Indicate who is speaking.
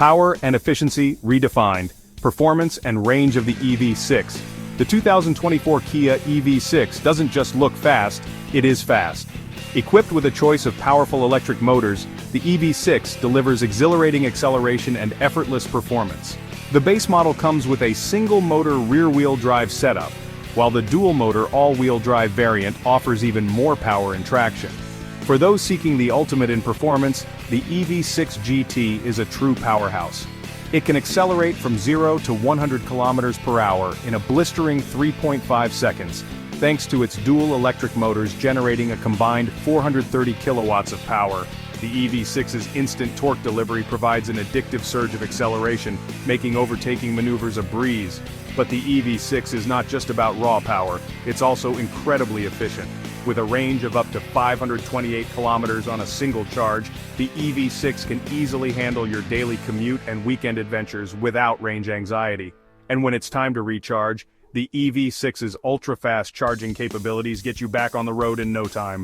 Speaker 1: Power and efficiency redefined, performance and range of the EV6. The 2024 Kia EV6 doesn't just look fast, it is fast. Equipped with a choice of powerful electric motors, the EV6 delivers exhilarating acceleration and effortless performance. The base model comes with a single-motor rear-wheel drive setup, while the dual-motor all-wheel drive variant offers even more power and traction. For those seeking the ultimate in performance, the EV6 GT is a true powerhouse. It can accelerate from 0 to 100 kilometers per hour in a blistering 3.5 seconds, thanks to its dual electric motors generating a combined 430 kilowatts of power. The EV6's instant torque delivery provides an addictive surge of acceleration, making overtaking maneuvers a breeze. But the EV6 is not just about raw power, it's also incredibly efficient. With a range of up to 528 kilometers on a single charge, the EV6 can easily handle your daily commute and weekend adventures without range anxiety. And when it's time to recharge, the EV6's ultra-fast charging capabilities get you back on the road in no time.